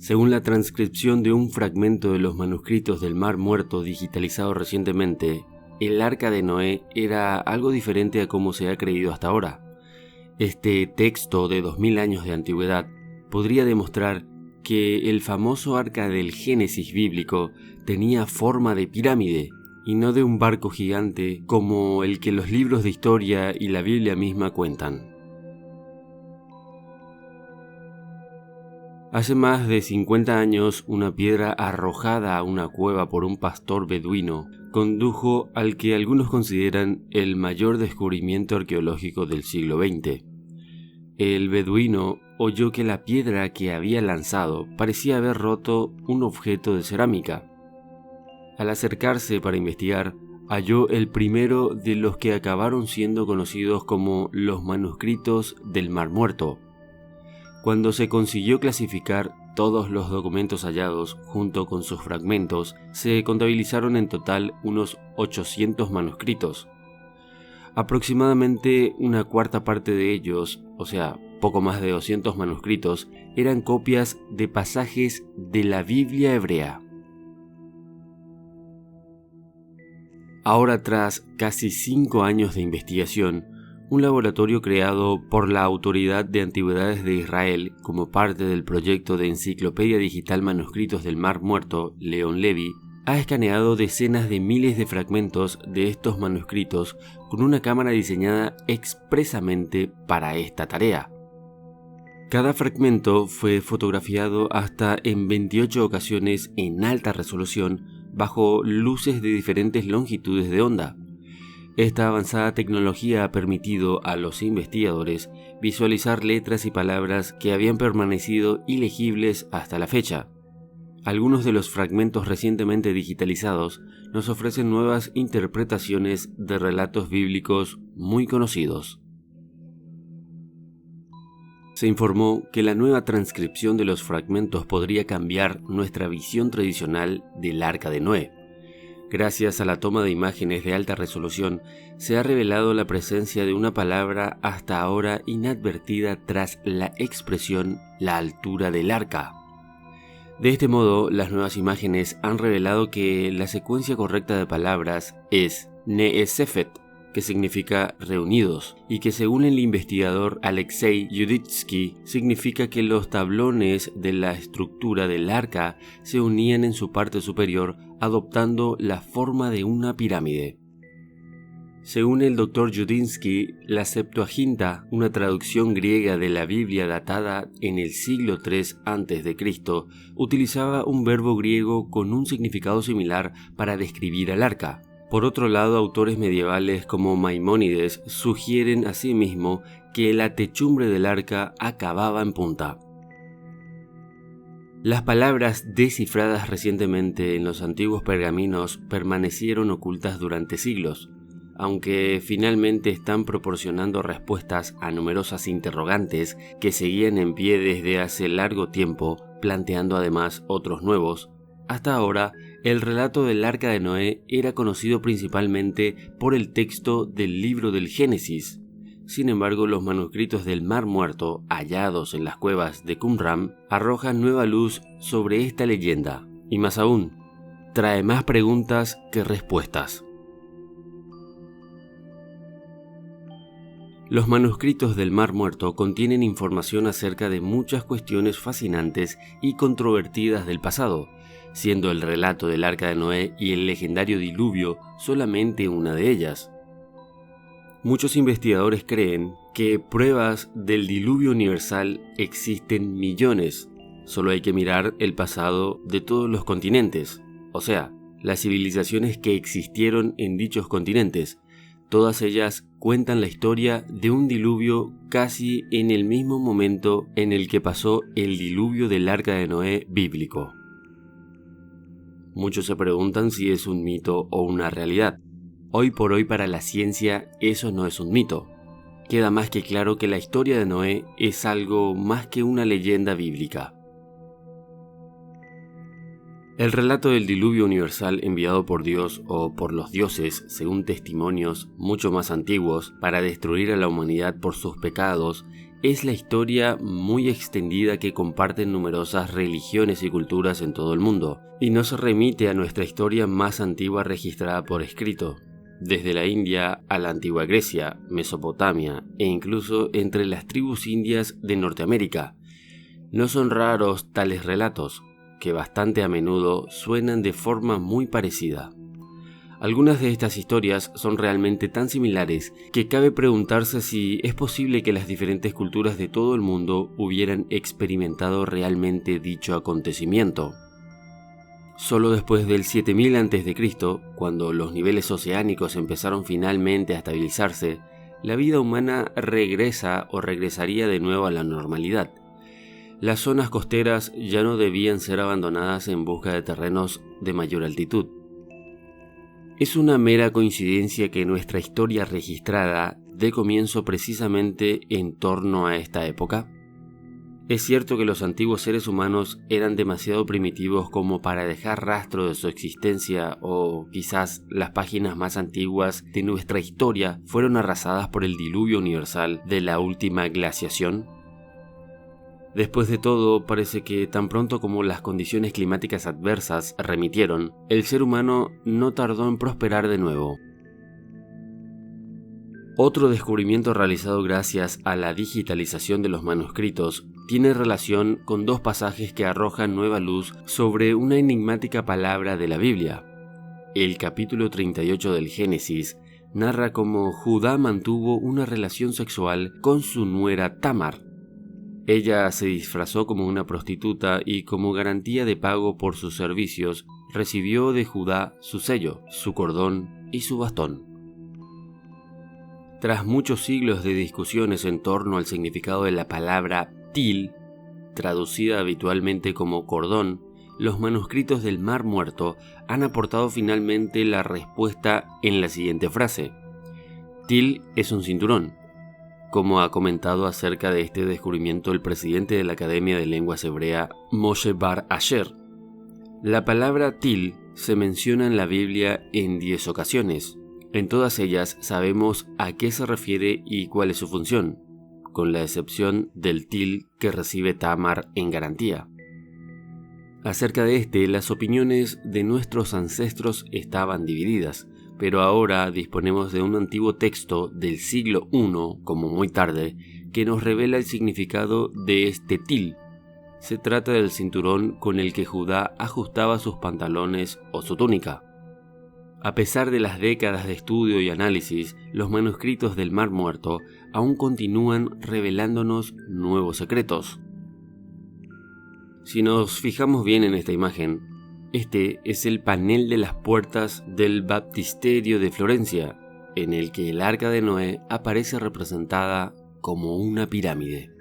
Según la transcripción de un fragmento de los manuscritos del Mar Muerto digitalizado recientemente, el Arca de Noé era algo diferente a como se ha creído hasta ahora. Este texto de 2000 años de antigüedad podría demostrar que el famoso Arca del Génesis bíblico tenía forma de pirámide y no de un barco gigante como el que los libros de historia y la Biblia misma cuentan. Hace más de 50 años, una piedra arrojada a una cueva por un pastor beduino condujo al que algunos consideran el mayor descubrimiento arqueológico del siglo XX. El beduino oyó que la piedra que había lanzado parecía haber roto un objeto de cerámica. Al acercarse para investigar, halló el primero de los que acabaron siendo conocidos como los manuscritos del Mar Muerto. Cuando se consiguió clasificar todos los documentos hallados junto con sus fragmentos, se contabilizaron en total unos 800 manuscritos. Aproximadamente una cuarta parte de ellos, o sea, poco más de 200 manuscritos, eran copias de pasajes de la Biblia hebrea. Ahora, tras casi 5 años de investigación, un laboratorio creado por la Autoridad de Antigüedades de Israel como parte del proyecto de Enciclopedia Digital Manuscritos del Mar Muerto, Leon Levy, ha escaneado decenas de miles de fragmentos de estos manuscritos con una cámara diseñada expresamente para esta tarea. Cada fragmento fue fotografiado hasta en 28 ocasiones en alta resolución bajo luces de diferentes longitudes de onda. Esta avanzada tecnología ha permitido a los investigadores visualizar letras y palabras que habían permanecido ilegibles hasta la fecha. Algunos de los fragmentos recientemente digitalizados nos ofrecen nuevas interpretaciones de relatos bíblicos muy conocidos. Se informó que la nueva transcripción de los fragmentos podría cambiar nuestra visión tradicional del Arca de Noé. Gracias a la toma de imágenes de alta resolución, se ha revelado la presencia de una palabra hasta ahora inadvertida tras la expresión «la altura del arca». De este modo, las nuevas imágenes han revelado que la secuencia correcta de palabras es Neesefet, que significa reunidos, y que según el investigador Alexei Yuditsky significa que los tablones de la estructura del arca se unían en su parte superior adoptando la forma de una pirámide. Según el Dr. Yuditsky, la Septuaginta, una traducción griega de la Biblia datada en el siglo III a.C., utilizaba un verbo griego con un significado similar para describir al arca. Por otro lado, autores medievales como Maimónides sugieren asimismo que la techumbre del arca acababa en punta. Las palabras descifradas recientemente en los antiguos pergaminos permanecieron ocultas durante siglos, aunque finalmente están proporcionando respuestas a numerosas interrogantes que seguían en pie desde hace largo tiempo, planteando además otros nuevos. Hasta ahora, el relato del Arca de Noé era conocido principalmente por el texto del libro del Génesis. Sin embargo, los manuscritos del Mar Muerto, hallados en las cuevas de Qumran, arrojan nueva luz sobre esta leyenda, y más aún, trae más preguntas que respuestas. Los manuscritos del Mar Muerto contienen información acerca de muchas cuestiones fascinantes y controvertidas del pasado, siendo el relato del Arca de Noé y el legendario diluvio solamente una de ellas. Muchos investigadores creen que pruebas del diluvio universal existen millones, solo hay que mirar el pasado de todos los continentes, o sea, las civilizaciones que existieron en dichos continentes. Todas ellas cuentan la historia de un diluvio casi en el mismo momento en el que pasó el diluvio del Arca de Noé bíblico. Muchos se preguntan si es un mito o una realidad. Hoy por hoy para la ciencia eso no es un mito. Queda más que claro que la historia de Noé es algo más que una leyenda bíblica. El relato del diluvio universal enviado por Dios o por los dioses, según testimonios mucho más antiguos, para destruir a la humanidad por sus pecados, es la historia muy extendida que comparten numerosas religiones y culturas en todo el mundo, y no se remite a nuestra historia más antigua registrada por escrito, desde la India a la antigua Grecia, Mesopotamia e incluso entre las tribus indias de Norteamérica. No son raros tales relatos, que bastante a menudo suenan de forma muy parecida. Algunas de estas historias son realmente tan similares que cabe preguntarse si es posible que las diferentes culturas de todo el mundo hubieran experimentado realmente dicho acontecimiento. Solo después del 7000 a.C., cuando los niveles oceánicos empezaron finalmente a estabilizarse, la vida humana regresa o regresaría de nuevo a la normalidad. Las zonas costeras ya no debían ser abandonadas en busca de terrenos de mayor altitud. ¿Es una mera coincidencia que nuestra historia registrada dé comienzo precisamente en torno a esta época? Es cierto que los antiguos seres humanos eran demasiado primitivos como para dejar rastro de su existencia, o quizás las páginas más antiguas de nuestra historia fueron arrasadas por el diluvio universal de la última glaciación. Después de todo, parece que tan pronto como las condiciones climáticas adversas remitieron, el ser humano no tardó en prosperar de nuevo. Otro descubrimiento realizado gracias a la digitalización de los manuscritos tiene relación con dos pasajes que arrojan nueva luz sobre una enigmática palabra de la Biblia. El capítulo 38 del Génesis narra cómo Judá mantuvo una relación sexual con su nuera Tamar. Ella se disfrazó como una prostituta y como garantía de pago por sus servicios, recibió de Judá su sello, su cordón y su bastón. Tras muchos siglos de discusiones en torno al significado de la palabra til, traducida habitualmente como cordón, los manuscritos del Mar Muerto han aportado finalmente la respuesta en la siguiente frase: til es un cinturón. Como ha comentado acerca de este descubrimiento el presidente de la Academia de Lenguas Hebrea, Moshe Bar Asher. La palabra til se menciona en la Biblia en 10 ocasiones. En todas ellas sabemos a qué se refiere y cuál es su función, con la excepción del til que recibe Tamar en garantía. Acerca de este, las opiniones de nuestros ancestros estaban divididas, pero ahora disponemos de un antiguo texto del siglo I, como muy tarde, que nos revela el significado de este til. Se trata del cinturón con el que Judá ajustaba sus pantalones o su túnica. A pesar de las décadas de estudio y análisis, los manuscritos del Mar Muerto aún continúan revelándonos nuevos secretos. Si nos fijamos bien en esta imagen, este es el panel de las puertas del baptisterio de Florencia, en el que el Arca de Noé aparece representada como una pirámide.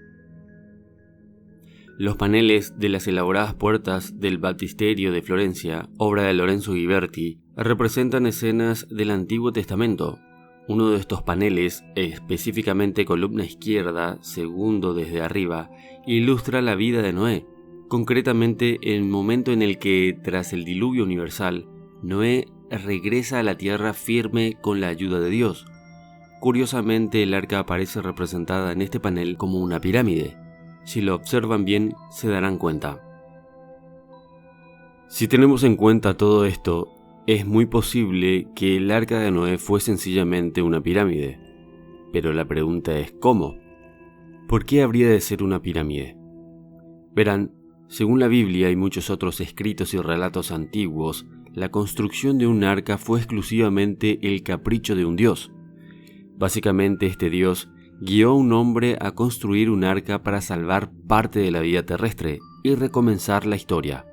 Los paneles de las elaboradas puertas del baptisterio de Florencia, obra de Lorenzo Ghiberti, representan escenas del Antiguo Testamento. Uno de estos paneles, específicamente columna izquierda, segundo desde arriba, ilustra la vida de Noé. Concretamente, el momento en el que, tras el diluvio universal, Noé regresa a la tierra firme con la ayuda de Dios. Curiosamente, el arca aparece representada en este panel como una pirámide. Si lo observan bien, se darán cuenta. Si tenemos en cuenta todo esto, es muy posible que el arca de Noé fue sencillamente una pirámide. Pero la pregunta es ¿cómo? ¿Por qué habría de ser una pirámide? Verán, según la Biblia y muchos otros escritos y relatos antiguos, la construcción de un arca fue exclusivamente el capricho de un dios. Básicamente, este dios guió a un hombre a construir un arca para salvar parte de la vida terrestre y recomenzar la historia.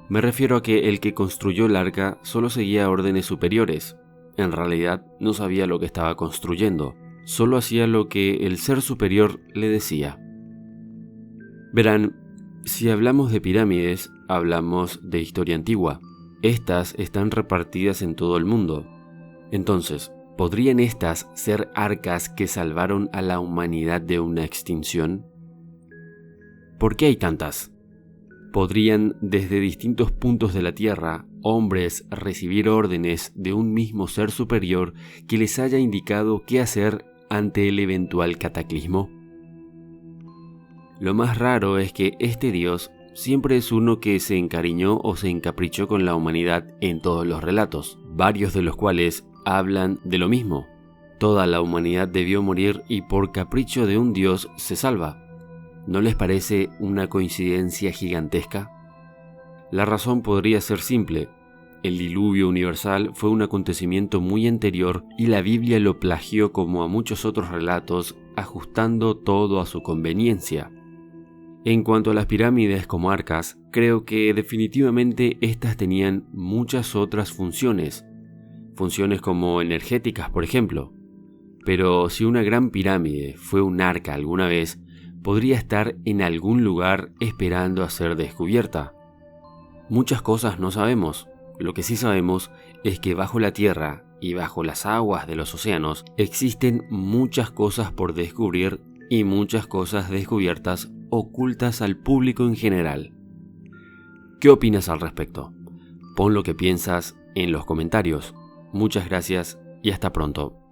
Me refiero a que el que construyó el arca solo seguía órdenes superiores. En realidad no sabía lo que estaba construyendo, solo hacía lo que el ser superior le decía. Verán, si hablamos de pirámides, hablamos de historia antigua. Estas están repartidas en todo el mundo. Entonces, ¿podrían estas ser arcas que salvaron a la humanidad de una extinción? ¿Por qué hay tantas? ¿Podrían, desde distintos puntos de la Tierra, hombres recibir órdenes de un mismo ser superior que les haya indicado qué hacer ante el eventual cataclismo? Lo más raro es que este Dios siempre es uno que se encariñó o se encaprichó con la humanidad en todos los relatos, varios de los cuales hablan de lo mismo. Toda la humanidad debió morir y por capricho de un Dios se salva. ¿No les parece una coincidencia gigantesca? La razón podría ser simple. El diluvio universal fue un acontecimiento muy anterior y la Biblia lo plagió como a muchos otros relatos, ajustando todo a su conveniencia. En cuanto a las pirámides como arcas, creo que definitivamente estas tenían muchas otras funciones como energéticas, por ejemplo. Pero si una gran pirámide fue un arca alguna vez, podría estar en algún lugar esperando a ser descubierta. Muchas cosas no sabemos. Lo que sí sabemos es que bajo la tierra y bajo las aguas de los océanos existen muchas cosas por descubrir y muchas cosas descubiertas ocultas al público en general. ¿Qué opinas al respecto? Pon lo que piensas en los comentarios. Muchas gracias y hasta pronto.